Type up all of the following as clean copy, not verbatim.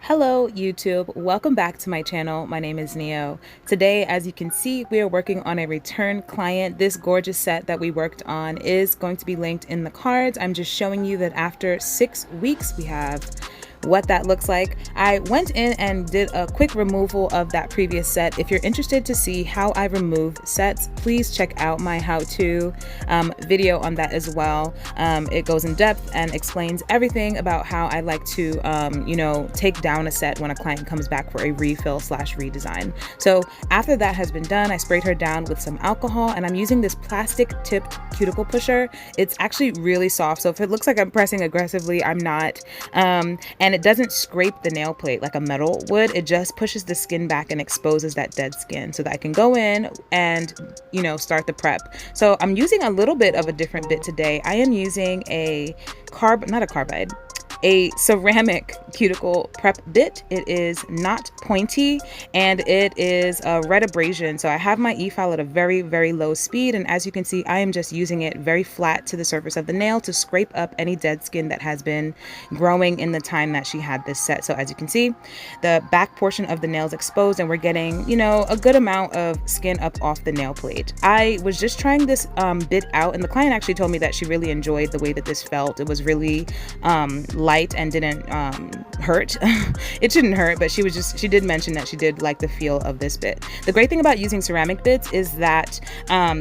Hello YouTube, welcome back to my channel. My name is Neo. Today, as you can see, we are working on a return client. This gorgeous set that we worked on is going to be linked in the cards. I'm just showing you that after 6 weeks we have what that looks like. I went in and did a quick removal of that previous set. If you're interested to see how I remove sets, please check out my how-to video on that as well. It goes in depth and explains everything about how I like to, take down a set when a client comes back for a refill slash redesign. So after that has been done, I sprayed her down with some alcohol and I'm using this plastic tipped cuticle pusher. It's actually really soft. So if it looks like I'm pressing aggressively, I'm not. And it doesn't scrape the nail plate like a metal would. It just pushes the skin back and exposes that dead skin so that I can go in and, start the prep. So I'm using a little bit of a different bit today. I am using a ceramic cuticle prep bit. It is not pointy and it is a red abrasion. So I have my e-file at a very, very low speed. And as you can see, I am just using it very flat to the surface of the nail to scrape up any dead skin that has been growing in the time that she had this set. So as you can see, the back portion of the nail is exposed and we're getting, a good amount of skin up off the nail plate. I was just trying this bit out and the client actually told me that she really enjoyed the way that this felt. It was really light and didn't hurt. It shouldn't hurt, but she did mention that she did like the feel of this bit. The great thing about using ceramic bits is that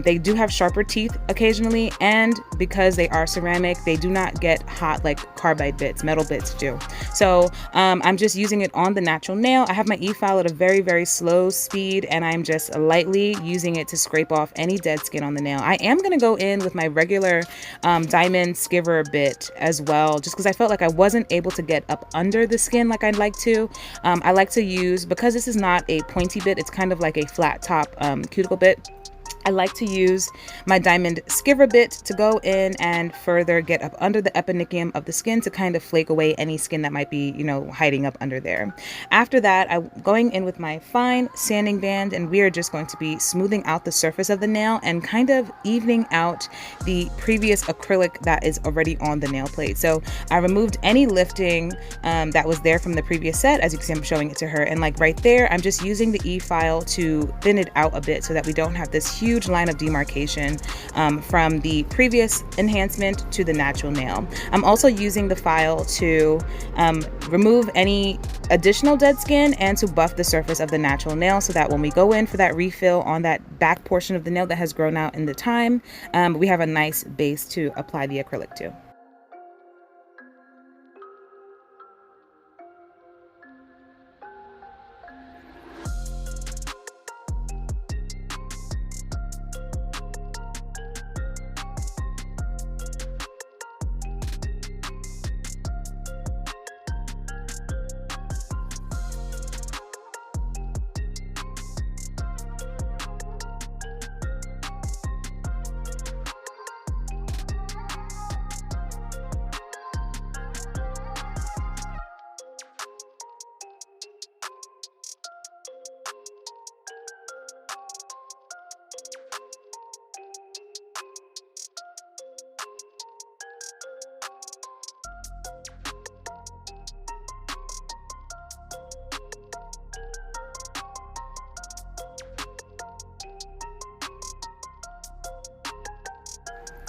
they do have sharper teeth occasionally, and because they are ceramic, they do not get hot like carbide bits, metal bits do. So I'm just using it on the natural nail. I have my e-file at a very, very slow speed, and I'm just lightly using it to scrape off any dead skin on the nail. I am going to go in with my regular diamond skiver bit as well, just because I felt like I wasn't able to get up under the skin like I'd like to. I like to use, because this is not a pointy bit, it's kind of like a flat top cuticle bit. I like to use my diamond skiver bit to go in and further get up under the eponychium of the skin to kind of flake away any skin that might be, hiding up under there. After that, I'm going in with my fine sanding band and we are just going to be smoothing out the surface of the nail and kind of evening out the previous acrylic that is already on the nail plate. So I removed any lifting that was there from the previous set. As you can see, I'm showing it to her. And like right there, I'm just using the e-file to thin it out a bit so that we don't have this huge line of demarcation from the previous enhancement to the natural nail. I'm also using the file to remove any additional dead skin and to buff the surface of the natural nail so that when we go in for that refill on that back portion of the nail that has grown out in the time, we have a nice base to apply the acrylic to.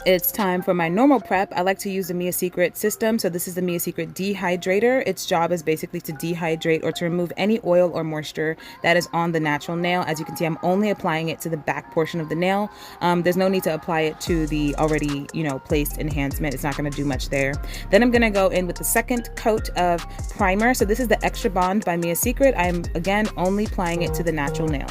It's time for my normal prep. I like to use the Mia Secret system. So this is the Mia Secret dehydrator. Its job is basically to dehydrate or to remove any oil or moisture that is on the natural nail. As you can see, I'm only applying it to the back portion of the nail. There's no need to apply it to the already, placed enhancement. It's not going to do much there. Then I'm going to go in with the second coat of primer. So this is the Extra Bond by Mia Secret. I'm again only applying it to the natural nail.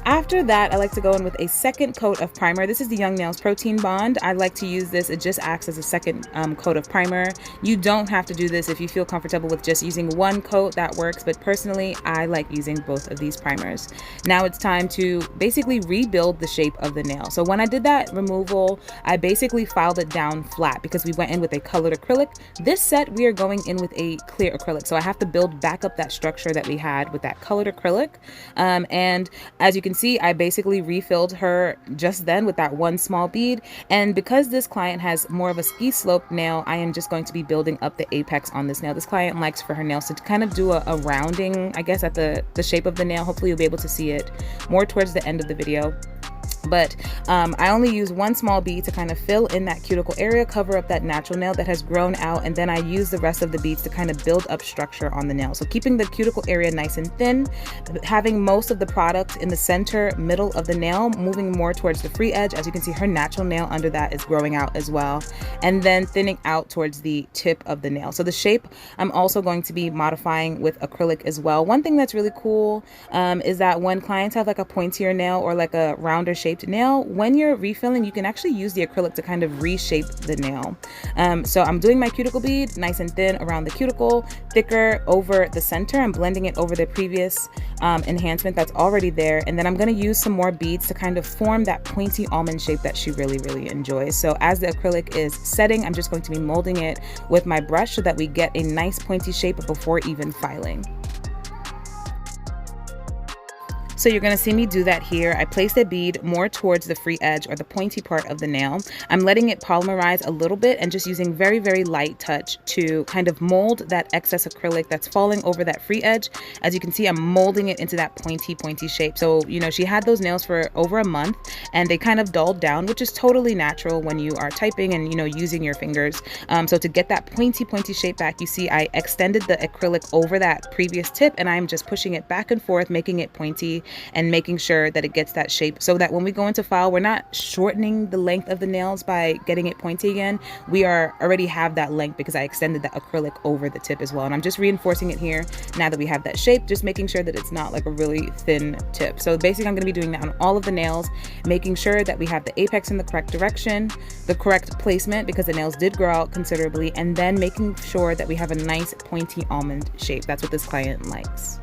After that, I like to go in with a second coat of primer. This is the Young Nails Protein Bond. I like to use this. It just acts as a second coat of primer. You don't have to do this if you feel comfortable with just using one coat, that works. But personally, I like using both of these primers. Now it's time to basically rebuild the shape of the nail. So when I did that removal, I basically filed it down flat because we went in with a colored acrylic. This set, we are going in with a clear acrylic. So I have to build back up that structure that we had with that colored acrylic. And as you can see, I basically refilled her just then with that one small bead. And because this client has more of a ski slope nail, I am just going to be building up the apex on this nail. This client likes for her nails to kind of do a rounding, I guess, at the shape of the nail. Hopefully you'll be able to see it more towards the end of the video. But I only use one small bead to kind of fill in that cuticle area, cover up that natural nail that has grown out, and then I use the rest of the beads to kind of build up structure on the nail. So keeping the cuticle area nice and thin, having most of the product in the center middle of the nail, moving more towards the free edge. As you can see, her natural nail under that is growing out as well, and then thinning out towards the tip of the nail. So the shape I'm also going to be modifying with acrylic as well. One thing that's really cool is that when clients have like a pointier nail or like a rounder shape nail, when you're refilling, you can actually use the acrylic to kind of reshape the nail. So I'm doing my cuticle bead nice and thin around the cuticle, thicker over the center. I'm blending it over the previous enhancement that's already there, and then I'm going to use some more beads to kind of form that pointy almond shape that she really enjoys. So as the acrylic is setting, I'm just going to be molding it with my brush so that we get a nice pointy shape before even filing. So you're going to see me do that here. I place the bead more towards the free edge or the pointy part of the nail. I'm letting it polymerize a little bit and just using very light touch to kind of mold that excess acrylic that's falling over that free edge. As you can see, I'm molding it into that pointy shape. So, you know, she had those nails for over a month and they kind of dulled down, which is totally natural when you are typing and, you know, using your fingers. So to get that pointy shape back, you see I extended the acrylic over that previous tip and I'm just pushing it back and forth, making it pointy and making sure that it gets that shape so that when we go into file, we're not shortening the length of the nails by getting it pointy again. We already have that length because I extended that acrylic over the tip as well. And I'm just reinforcing it here now that we have that shape, just making sure that it's not like a really thin tip. So basically I'm going to be doing that on all of the nails, making sure that we have the apex in the correct direction, the correct placement because the nails did grow out considerably, and then making sure that we have a nice pointy almond shape. That's what this client likes.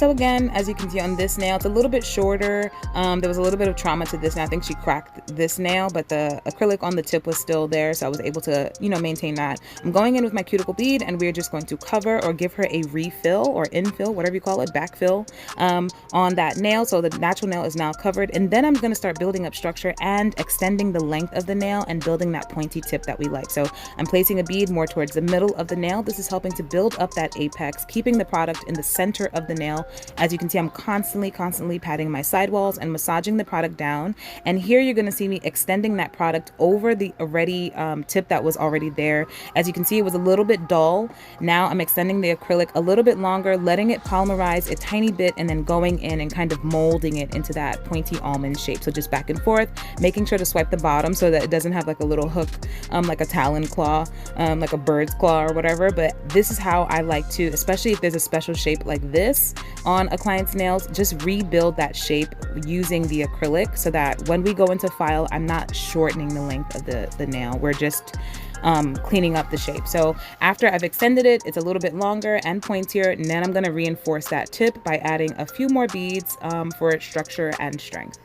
So again, as you can see on this nail, it's a little bit shorter. There was a little bit of trauma to this nail. I think she cracked this nail, but the acrylic on the tip was still there, so I was able to, maintain that. I'm going in with my cuticle bead, and we're just going to cover or give her a refill or infill, whatever you call it, backfill, on that nail. So the natural nail is now covered, and then I'm going to start building up structure and extending the length of the nail and building that pointy tip that we like. So I'm placing a bead more towards the middle of the nail. This is helping to build up that apex, keeping the product in the center of the nail. As you can see, I'm constantly patting my sidewalls and massaging the product down. And here you're going to see me extending that product over the already tip that was already there. As you can see, it was a little bit dull. Now I'm extending the acrylic a little bit longer, letting it polymerize a tiny bit, and then going in and kind of molding it into that pointy almond shape. So just back and forth, making sure to swipe the bottom so that it doesn't have like a little hook, like a talon claw, like a bird's claw or whatever. But this is how I like to, especially if there's a special shape like this on a client's nails, just rebuild that shape using the acrylic so that when we go into file, I'm not shortening the length of the nail. We're just cleaning up the shape. So after I've extended it, it's a little bit longer and pointier, and then I'm going to reinforce that tip by adding a few more beads for structure and strength.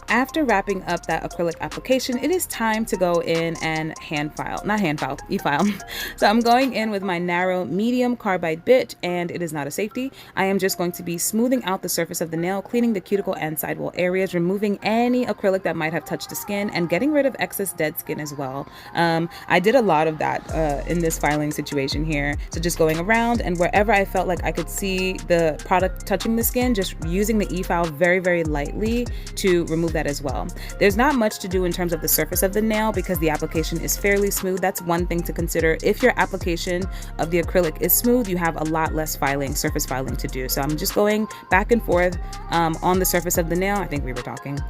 After wrapping up that acrylic application, it is time to go in and e-file. So I'm going in with my narrow medium carbide bit, and it is not a safety. I am just going to be smoothing out the surface of the nail, cleaning the cuticle and sidewall areas, removing any acrylic that might have touched the skin, and getting rid of excess dead skin as well. I did a lot of that in this filing situation here. So just going around, and wherever I felt like I could see the product touching the skin, just using the e-file very, very lightly to remove that as well. There's not much to do in terms of the surface of the nail because the application is fairly smooth. That's one thing to consider. If your application of the acrylic is smooth, you have a lot less surface filing to do. So I'm just going back and forth on the surface of the nail. I think we were talking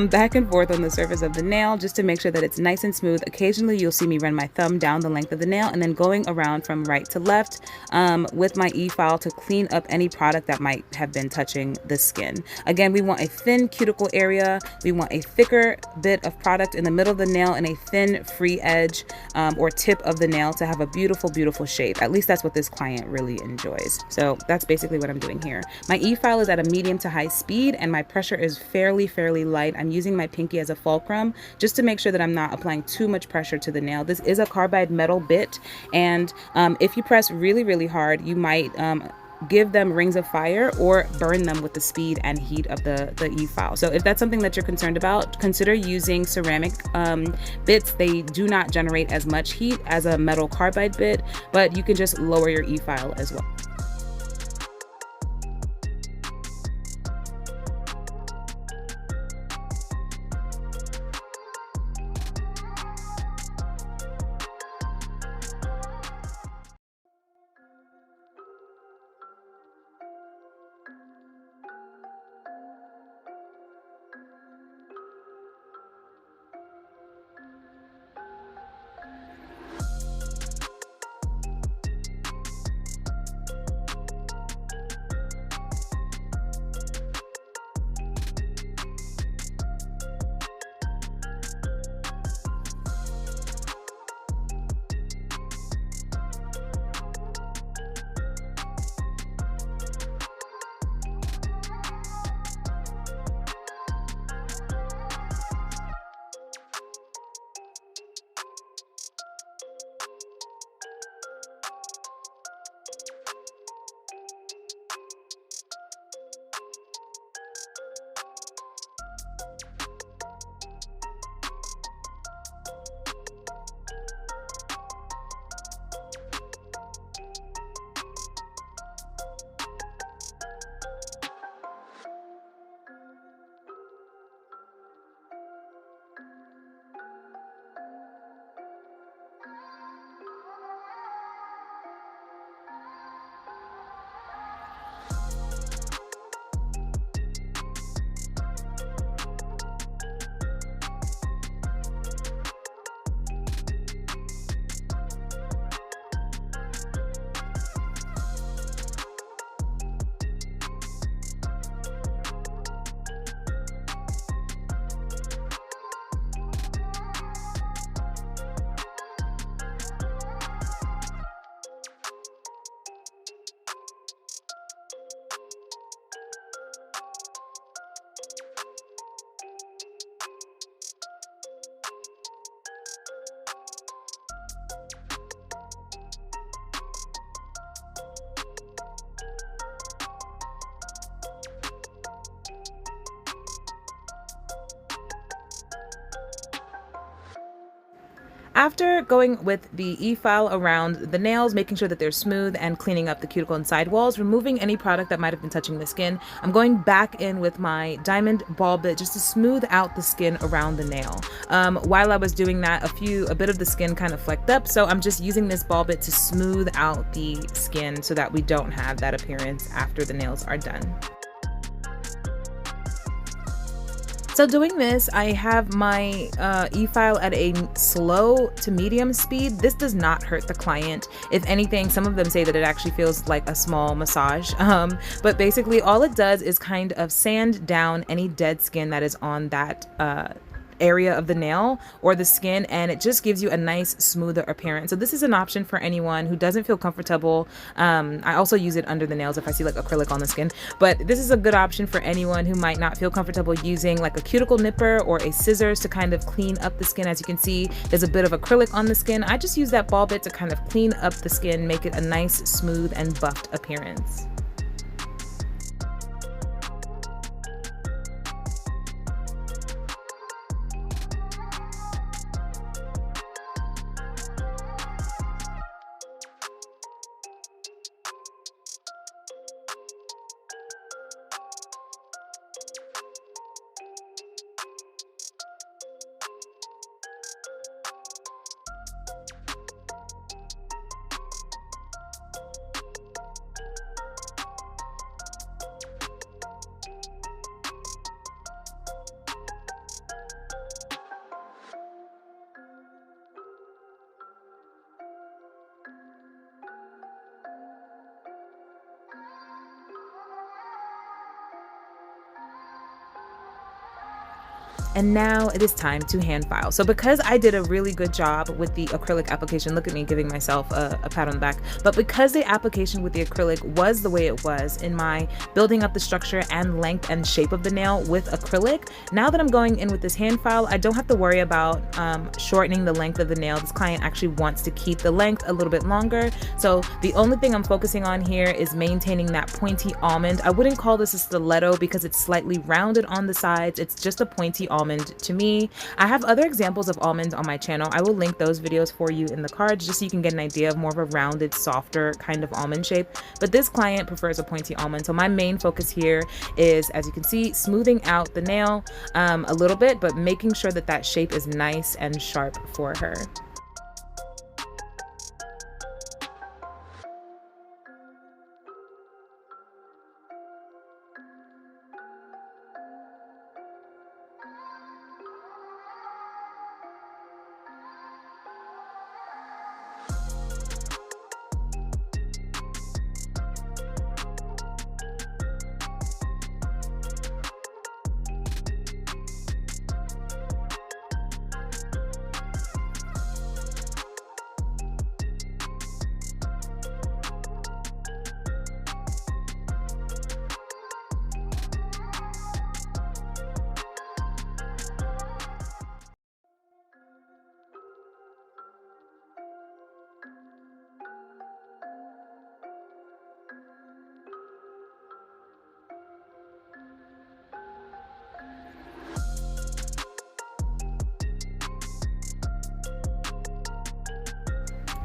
back and forth on the surface of the nail just to make sure that it's nice and smooth. Occasionally you'll see me run my thumb down the length of the nail and then going around from right to left with my e-file to clean up any product that might have been touching the skin. Again, we want a thin cuticle area. We want a thicker bit of product in the middle of the nail and a thin free edge or tip of the nail to have a beautiful, beautiful shape. At least that's what this client really enjoys. So that's basically what I'm doing here. My e-file is at a medium to high speed and my pressure is fairly light. I'm using my pinky as a fulcrum just to make sure that I'm not applying too much pressure to the nail. This is a carbide metal bit, and if you press really, really hard, you might give them rings of fire or burn them with the speed and heat of the e-file. So if that's something that you're concerned about, consider using ceramic bits. They do not generate as much heat as a metal carbide bit, but you can just lower your e-file as well. After going with the e-file around the nails, making sure that they're smooth and cleaning up the cuticle and side walls, removing any product that might have been touching the skin, I'm going back in with my diamond ball bit just to smooth out the skin around the nail. While I was doing that, a bit of the skin kind of flecked up, so I'm just using this ball bit to smooth out the skin so that we don't have that appearance after the nails are done. So doing this, I have my e-file at a slow to medium speed. This does not hurt the client. If anything, some of them say that it actually feels like a small massage. But basically all it does is kind of sand down any dead skin that is on that area of the nail or the skin, and it just gives you a nice smoother appearance. So this is an option for anyone who doesn't feel comfortable. I also use it under the nails if I see like acrylic on the skin, but this is a good option for anyone who might not feel comfortable using like a cuticle nipper or a scissors to kind of clean up the skin. As you can see, there's a bit of acrylic on the skin. I just use that ball bit to kind of clean up the skin, make it a nice smooth and buffed appearance. And now it is time to hand file. So because I did a really good job with the acrylic application, look at me giving myself a pat on the back, but because the application with the acrylic was the way it was in my building up the structure and length and shape of the nail with acrylic, now that I'm going in with this hand file, I don't have to worry about shortening the length of the nail. This client actually wants to keep the length a little bit longer. So the only thing I'm focusing on here is maintaining that pointy almond. I wouldn't call this a stiletto because it's slightly rounded on the sides. It's just a pointy almond to me. I have other examples of almonds on my channel. I will link those videos for you in the cards just so you can get an idea of more of a rounded, softer kind of almond shape. But this client prefers a pointy almond. So my main focus here is, as you can see, smoothing out the nail a little bit, but making sure that that shape is nice and sharp for her.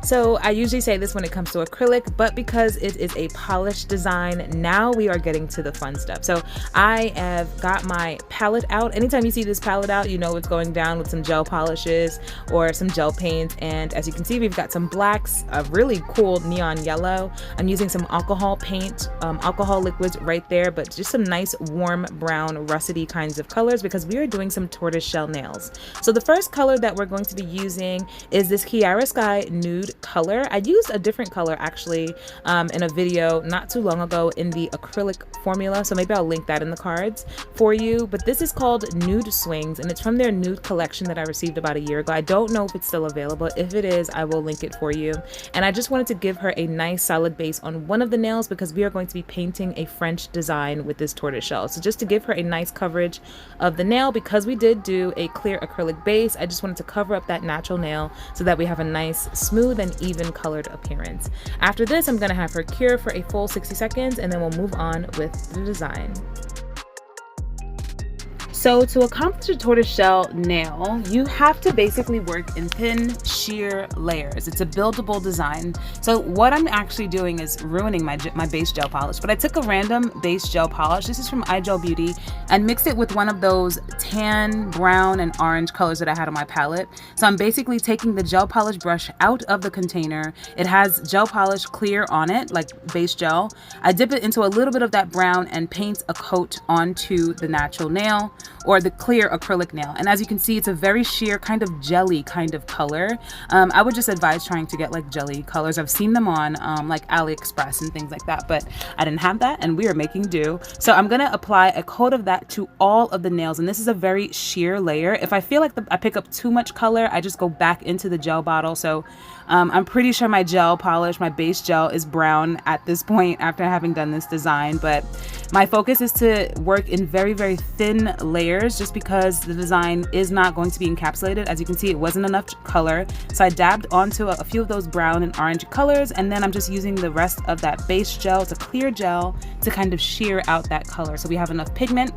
So I usually say this when it comes to acrylic, but because it is a polished design, now we are getting to the fun stuff. So I have got my palette out. Anytime you see this palette out, you know it's going down with some gel polishes or some gel paints. And as you can see, we've got some blacks, a really cool neon yellow. I'm using some alcohol paint, alcohol liquids right there, but just some nice warm brown russety kinds of colors because we are doing some tortoise-shell nails. So the first color that we're going to be using is this Kiara Sky Nude color. I used a different color actually in a video not too long ago in the acrylic formula, so maybe I'll link that in the cards for you. But this is called Nude Swings and it's from their nude collection that I received about a year ago. I don't know if it's still available. If it is, I will link it for you. And I just wanted to give her a nice solid base on one of the nails because we are going to be painting a French design with this tortoise shell. So just to give her a nice coverage of the nail, because we did do a clear acrylic base, I just wanted to cover up that natural nail so that we have a nice smooth and even colored appearance. After this, I'm going to have her cure for a full 60 seconds and then we'll move on with the design. So to accomplish a tortoiseshell nail, you have to basically work in thin sheer layers. It's a buildable design. So what I'm actually doing is ruining my base gel polish, but I took a random base gel polish. This is from iGel Beauty, and mixed it with one of those tan, brown, and orange colors that I had on my palette. So I'm basically taking the gel polish brush out of the container. It has gel polish clear on it, like base gel. I dip it into a little bit of that brown and paint a coat onto the natural nail, or the clear acrylic nail. And as you can see, it's a very sheer kind of jelly kind of color. I would just advise trying to get like jelly colors. I've seen them on like AliExpress and things like that, but I didn't have that and we are making do. So I'm gonna apply a coat of that to all of the nails, and this is a very sheer layer. If I feel like I pick up too much color, I just go back into the gel bottle. So I'm pretty sure my gel polish, my base gel, is brown at this point after having done this design, but my focus is to work in very, very thin layers just because the design is not going to be encapsulated. As you can see, it wasn't enough color. So I dabbed onto a few of those brown and orange colors, and then I'm just using the rest of that base gel, it's a clear gel, to kind of sheer out that color so we have enough pigment.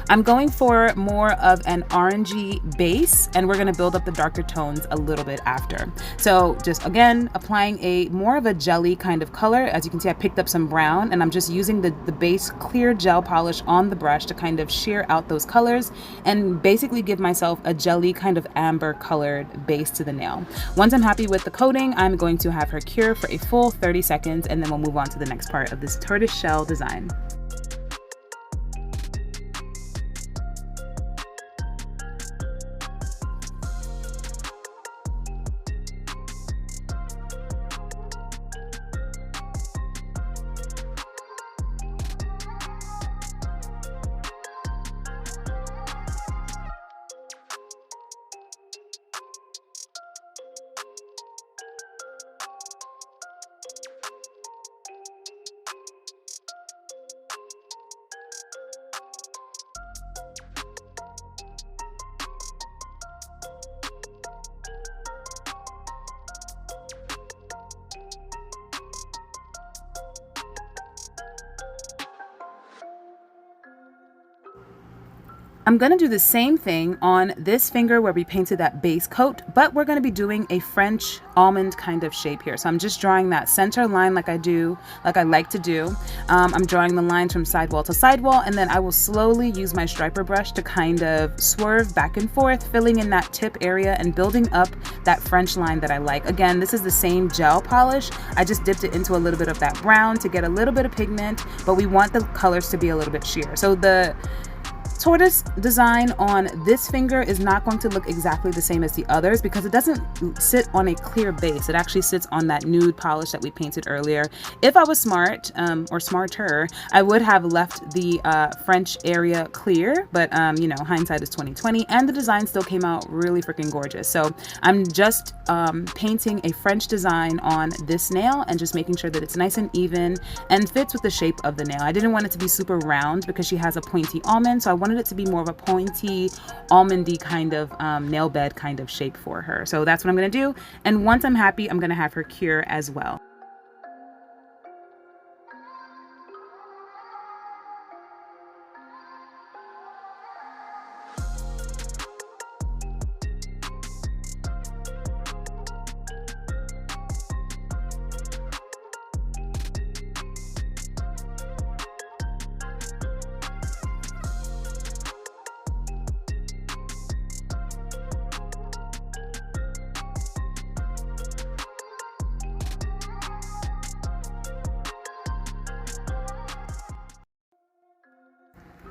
I'm going for more of an orangey base, and we're gonna build up the darker tones a little bit after. So just again, applying a more of a jelly kind of color. As you can see, I picked up some brown, and I'm just using the base clear gel polish on the brush to kind of sheer out those colors and basically give myself a jelly kind of amber colored base to the nail. Once I'm happy with the coating, I'm going to have her cure for a full 30 seconds, and then we'll move on to the next part of this tortoiseshell design. I'm gonna do the same thing on this finger where we painted that base coat, but we're gonna be doing a French almond kind of shape here. So I'm just drawing that center line like I like to do. I'm drawing the lines from sidewall to sidewall, and then I will slowly use my striper brush to kind of swerve back and forth, filling in that tip area and building up that French line that I like. Again, this is the same gel polish. I just dipped it into a little bit of that brown to get a little bit of pigment, but we want the colors to be a little bit sheer. So the tortoise design on this finger is not going to look exactly the same as the others because it doesn't sit on a clear base. It actually sits on that nude polish that we painted earlier. If I was smart, or smarter, I would have left the French area clear, but you know, hindsight is 2020, and the design still came out really freaking gorgeous. So I'm just painting a French design on this nail and just making sure that it's nice and even and fits with the shape of the nail. I didn't want it to be super round because she has a pointy almond, so I wanted it to be more of a pointy, almondy kind of nail bed kind of shape for her. So that's what I'm gonna do. And once I'm happy, I'm gonna have her cure as well.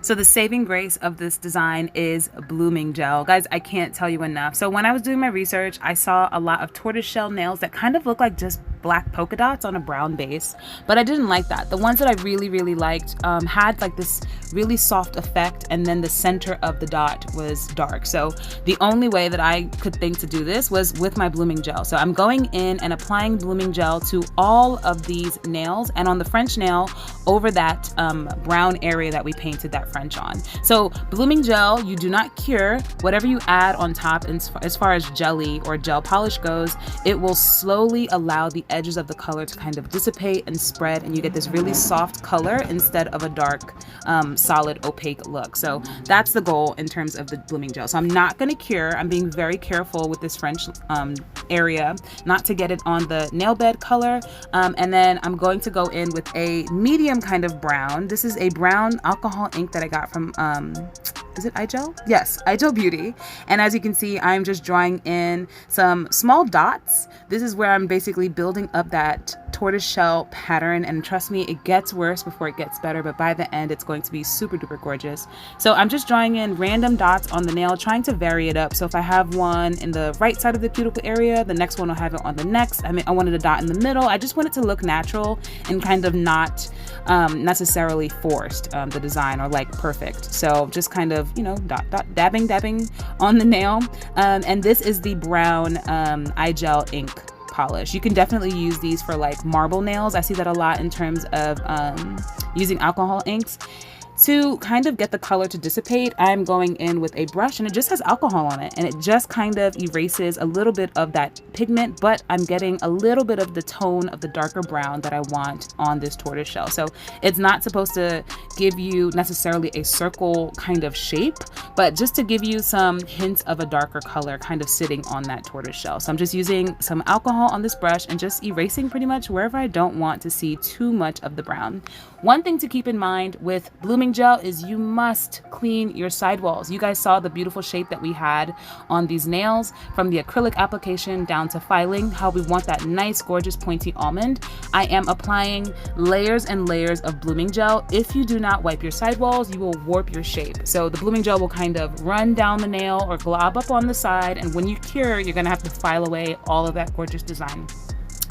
So the saving grace of this design is blooming gel. Guys, I can't tell you enough. So when I was doing my research, I saw a lot of tortoiseshell nails that kind of look like just black polka dots on a brown base, but I didn't like that. The ones that I really liked had like this really soft effect, and then the center of the dot was dark. So the only way that I could think to do this was with my blooming gel. So I'm going in and applying blooming gel to all of these nails, and on the French nail over that brown area that we painted that French on. So blooming gel, you do not cure. Whatever you add on top as far as jelly or gel polish goes, it will slowly allow the edges of the color to kind of dissipate and spread, and you get this really soft color instead of a dark, solid, opaque look. So that's the goal in terms of the blooming gel. So I'm not going to cure. I'm being very careful with this French area not to get it on the nail bed color. And then I'm going to go in with a medium kind of brown. This is a brown alcohol ink that I got from is it iGel? Yes, iGel Beauty. And as you can see, I'm just drawing in some small dots. This is where I'm basically building up that tortoise-shell pattern, and trust me, it gets worse before it gets better, but by the end it's going to be super duper gorgeous. So I'm just drawing in random dots on the nail, trying to vary it up. So if I have one in the right side of the cuticle area, the next one will have it on the next. I wanted a dot in the middle. I just want it to look natural and kind of not necessarily forced, the design, or like perfect. So just kind of, you know, dot dot dabbing on the nail. And this is the brown iGel ink polish. You can definitely use these for like marble nails. I see that a lot in terms of using alcohol inks. To kind of get the color to dissipate, I'm going in with a brush, and it just has alcohol on it, and it just kind of erases a little bit of that pigment, but I'm getting a little bit of the tone of the darker brown that I want on this tortoise shell. So it's not supposed to give you necessarily a circle kind of shape, but just to give you some hints of a darker color kind of sitting on that tortoise shell. So I'm just using some alcohol on this brush and just erasing pretty much wherever I don't want to see too much of the brown. One thing to keep in mind with blooming gel is you must clean your sidewalls. You guys saw the beautiful shape that we had on these nails from the acrylic application down to filing, how we want that nice, gorgeous, pointy almond. I am applying layers and layers of blooming gel. If you do not wipe your sidewalls, you will warp your shape. So the blooming gel will kind of run down the nail or glob up on the side, and when you cure, you're gonna have to file away all of that gorgeous design.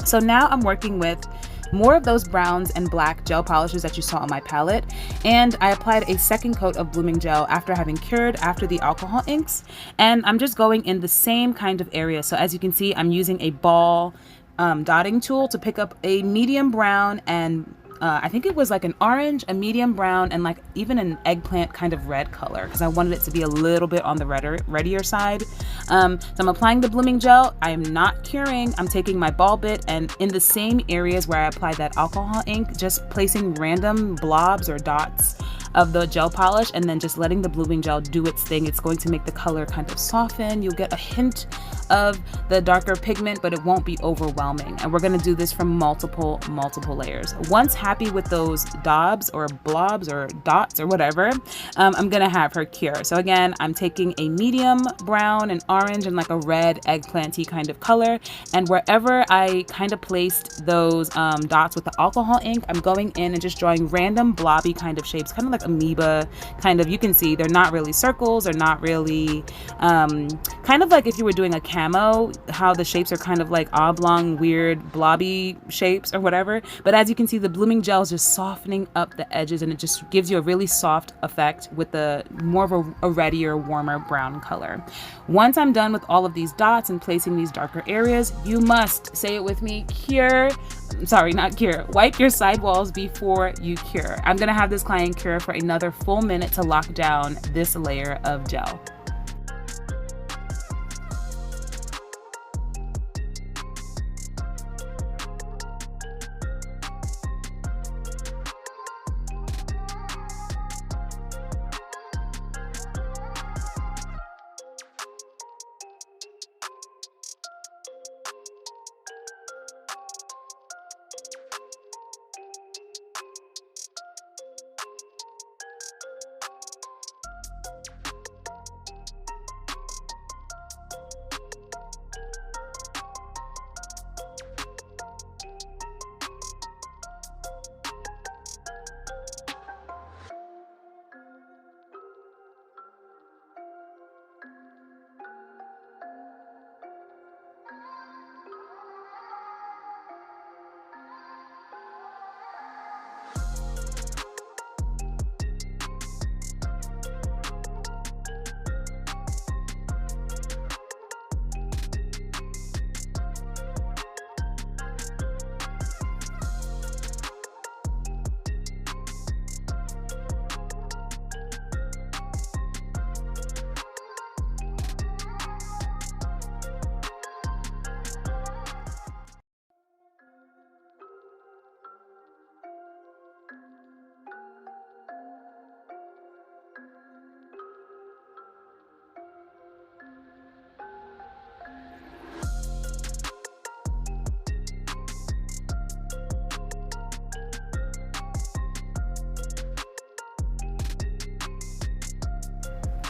So now I'm working with more of those browns and black gel polishes that you saw on my palette, and I applied a second coat of blooming gel after having cured after the alcohol inks, and I'm just going in the same kind of area. So as you can see, I'm using a ball dotting tool to pick up a medium brown and I think it was like an orange, a medium brown, and like even an eggplant kind of red color, because I wanted it to be a little bit on the reddier side. So I'm applying the blooming gel. I am not curing. I'm taking my ball bit, and in the same areas where I applied that alcohol ink, just placing random blobs or dots of the gel polish, and then just letting the blooming gel do its thing. It's going to make the color kind of soften. You'll get a hint of the darker pigment, but it won't be overwhelming. And we're going to do this from multiple layers. Once happy with those daubs or blobs or dots or whatever, I'm going to have her cure. So again, I'm taking a medium brown and orange and like a red eggplanty kind of color, and wherever I kind of placed those dots with the alcohol ink, I'm going in and just drawing random blobby kind of shapes, kind of like amoeba kind of. You can see they're not really circles, they're not really kind of like if you were doing a camo, how the shapes are kind of like oblong, weird, blobby shapes or whatever. But as you can see, the blooming gel is just softening up the edges, and it just gives you a really soft effect with the more of a reddier, warmer brown color. Once I'm done with all of these dots and placing these darker areas, you must, say it with me, wipe your sidewalls before you cure. I'm gonna have this client cure for another full minute to lock down this layer of gel.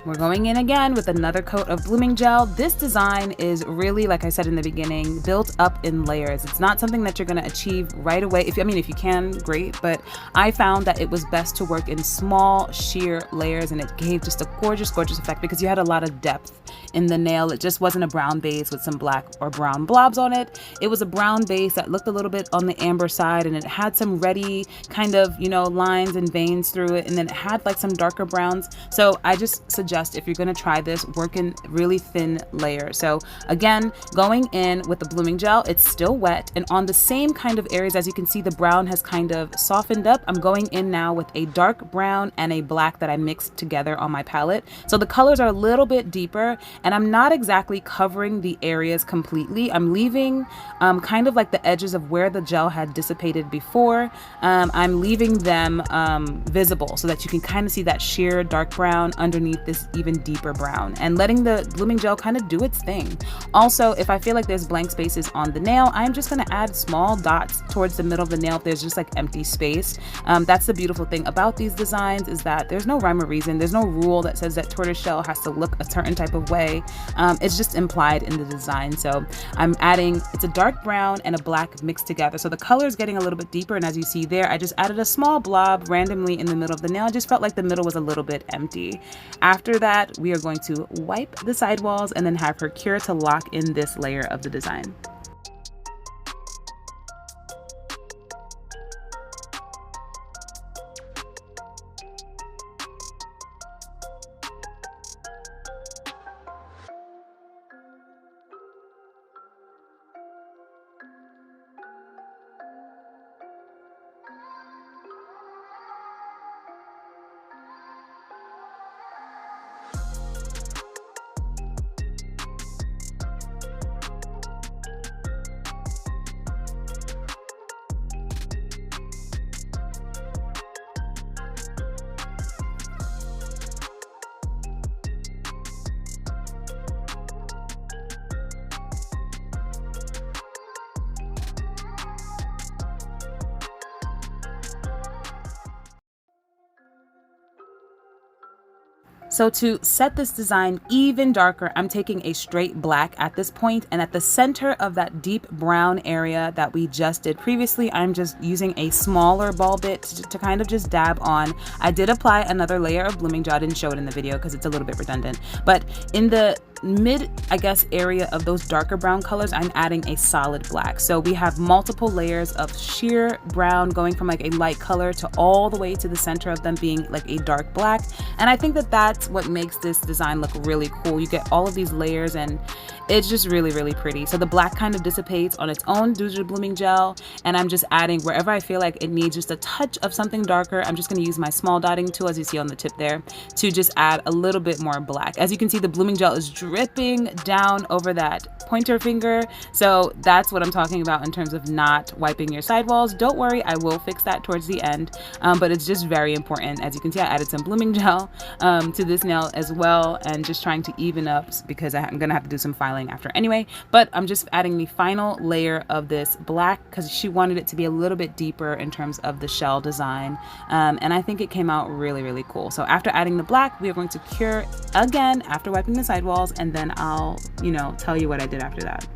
We're going in again with another coat of blooming gel. This design is really, like I said in the beginning, built up in layers. It's not something that you're going to achieve right away. If you can, great. But I found that it was best to work in small sheer layers, and it gave just a gorgeous, gorgeous effect because you had a lot of depth in the nail. It just wasn't a brown base with some black or brown blobs on it. It was a brown base that looked a little bit on the amber side, and it had some reddy kind of, lines and veins through it. And then it had like some darker browns. So I just suggest, if you're going to try this, work in really thin layers. So again, going in with the blooming gel, it's still wet, and on the same kind of areas, as you can see, the brown has kind of softened up. I'm going in now with a dark brown and a black that I mixed together on my palette. So the colors are a little bit deeper, and I'm not exactly covering the areas completely. I'm leaving kind of like the edges of where the gel had dissipated before. I'm leaving them visible so that you can kind of see that sheer dark brown underneath this even deeper brown, and letting the blooming gel kind of do its thing. Also, if I feel like there's blank spaces on the nail, I'm just going to add small dots towards the middle of the nail if there's just like empty space. That's the beautiful thing about these designs, is that there's no rhyme or reason. There's no rule that says that tortoiseshell has to look a certain type of way. It's just implied in the design. So I'm adding, it's a dark brown and a black mixed together. So the color is getting a little bit deeper, and as you see there, I just added a small blob randomly in the middle of the nail. I just felt like the middle was a little bit empty. After that, we are going to wipe the sidewalls and then have her cure to lock in this layer of the design. So to set this design even darker, I'm taking a straight black at this point, and at the center of that deep brown area that we just did previously, I'm just using a smaller ball bit to kind of just dab on. I did apply another layer of blooming gel. I didn't show it in the video because it's a little bit redundant, but in the mid, area of those darker brown colors, I'm adding a solid black. So we have multiple layers of sheer brown going from like a light color to all the way to the center of them being like a dark black. And I think that that's what makes this design look really cool. You get all of these layers, and it's just really, really pretty. So the black kind of dissipates on its own due to the blooming gel, and I'm just adding wherever I feel like it needs just a touch of something darker. I'm just going to use my small dotting tool, as you see on the tip there, to just add a little bit more black. As you can see, the blooming gel is dripping down over that pointer finger. So that's what I'm talking about in terms of not wiping your sidewalls. Don't worry, I will fix that towards the end, but it's just very important. As you can see, I added some blooming gel to this nail as well, and just trying to even up because I'm gonna have to do some filing after anyway. But I'm just adding the final layer of this black because she wanted it to be a little bit deeper in terms of the shell design, and I think it came out really, really cool. So after adding the black, we are going to cure again after wiping the sidewalls, and then I'll tell you what I did after that.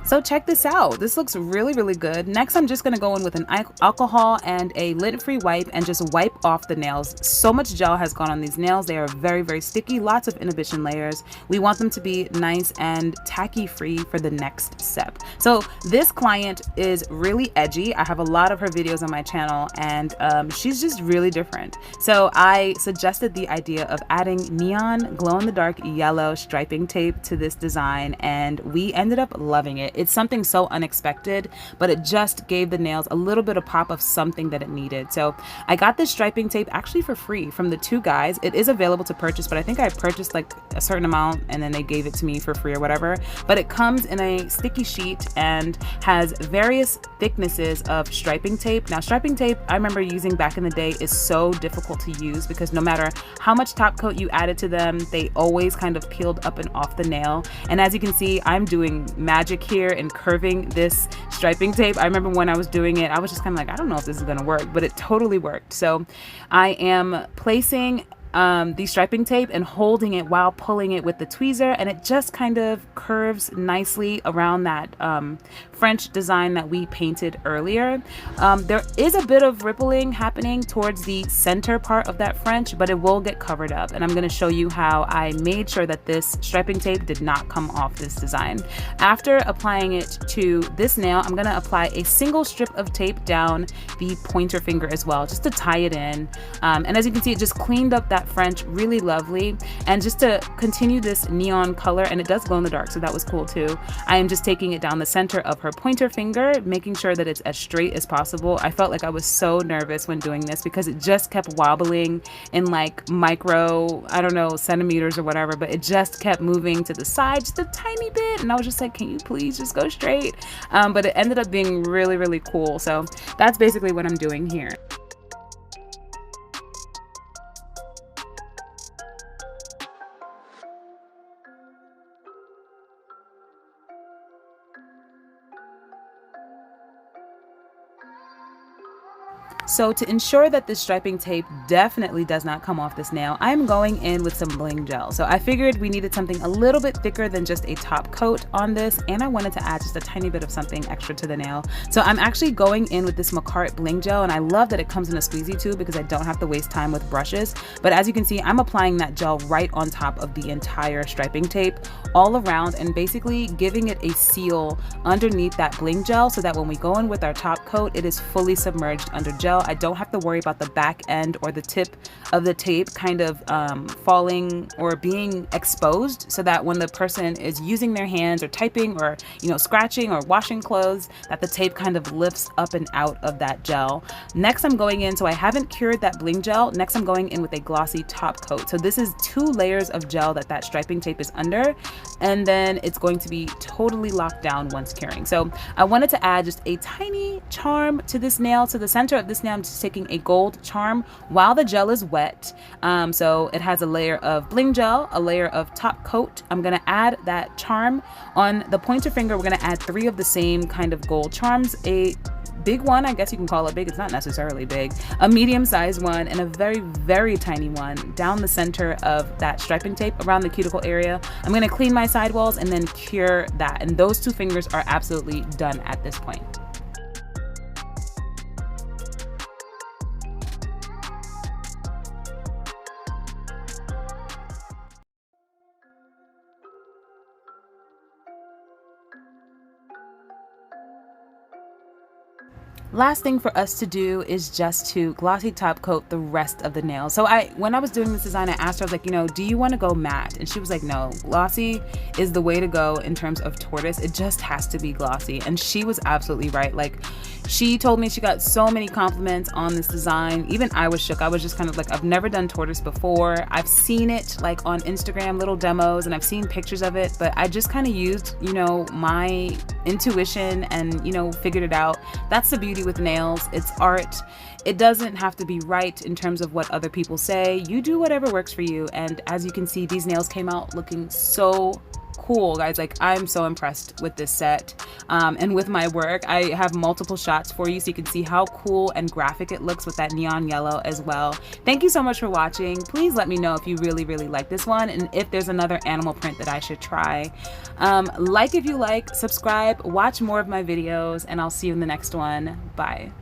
So check this out. This looks really, really good. Next, I'm just gonna go in with an alcohol and a lint-free wipe and just wipe off the nails. So much gel has gone on these nails. They are very, very sticky, lots of inhibition layers. We want them to be nice and tacky-free for the next step. So this client is really edgy. I have a lot of her videos on my channel, and she's just really different. So I suggested the idea of adding neon glow-in-the-dark yellow striping tape to this design, and we ended up loving it. It's something so unexpected, but it just gave the nails a little bit of pop of something that it needed. So I got this striping tape actually for free from the two guys. It is available to purchase, but I think I purchased like a certain amount and then they gave it to me for free or whatever. But it comes in a sticky sheet and has various thicknesses of striping tape. Now, striping tape, I remember using back in the day, is so difficult to use because no matter how much top coat you added to them, they always kind of peeled up and off the nail. And as you can see, I'm doing magic here and curving this striping tape. I remember when I was doing it, I was just kind of like, I don't know if this is gonna work, but it totally worked. So I am placing the striping tape and holding it while pulling it with the tweezer, and it just kind of curves nicely around that French design that we painted earlier. There is a bit of rippling happening towards the center part of that French, but it will get covered up, and I'm going to show you how I made sure that this striping tape did not come off this design. After applying it to this nail, I'm going to apply a single strip of tape down the pointer finger as well, just to tie it in. And as you can see, it just cleaned up that French really lovely. And just to continue this neon color, and it does glow in the dark, so that was cool too, I am just taking it down the center of her pointer finger, making sure that it's as straight as possible. I felt like I was so nervous when doing this because it just kept wobbling in like micro, I don't know, centimeters or whatever, but it just kept moving to the side just a tiny bit, and I was just like, can you please just go straight? But it ended up being really, really cool. So that's basically what I'm doing here. So to ensure that this striping tape definitely does not come off this nail, I'm going in with some bling gel. So I figured we needed something a little bit thicker than just a top coat on this, and I wanted to add just a tiny bit of something extra to the nail. So I'm actually going in with this Macart bling gel, and I love that it comes in a squeezy tube because I don't have to waste time with brushes. But as you can see, I'm applying that gel right on top of the entire striping tape all around, and basically giving it a seal underneath that bling gel so that when we go in with our top coat, it is fully submerged under gel. I don't have to worry about the back end or the tip of the tape kind of falling or being exposed, so that when the person is using their hands or typing or, you know, scratching or washing clothes, that the tape kind of lifts up and out of that gel. Next, I'm going in, so I haven't cured that bling gel. Next, I'm going in with a glossy top coat. So this is 2 layers of gel that striping tape is under, and then it's going to be totally locked down once curing. So I wanted to add just a tiny charm to this nail. To the center of this nail, I'm just taking a gold charm while the gel is wet. So it has a layer of bling gel, a layer of top coat. I'm gonna add that charm on the pointer finger. We're gonna add 3 of the same kind of gold charms. A big one, I guess you can call it big, it's not necessarily big, a medium-sized one, and a very, very tiny one down the center of that striping tape around the cuticle area. I'm gonna clean my sidewalls and then cure that, and those 2 fingers are absolutely done at this point. Last thing for us to do is just to glossy top coat the rest of the nail. So when I was doing this design, I asked her, I was like, you know, do you want to go matte? And she was like, no, glossy is the way to go in terms of tortoise. It just has to be glossy. And she was absolutely right. Like, she told me she got so many compliments on this design. Even I was shook. I was just kind of like, I've never done tortoise before. I've seen it like on Instagram, little demos, and I've seen pictures of it, but I just kind of used, you know, my intuition and, you know, figured it out. That's the beauty with nails. It's art. It doesn't have to be right in terms of what other people say. You do whatever works for you. And as you can see, these nails came out looking so cool, guys. Like, I'm so impressed with this set and with my work. I have multiple shots for you so you can see how cool and graphic it looks with that neon yellow as well. Thank you so much for watching. Please let me know if you really, really like this one and if there's another animal print that I should try. Like if you like, subscribe, watch more of my videos, and I'll see you in the next one. Bye.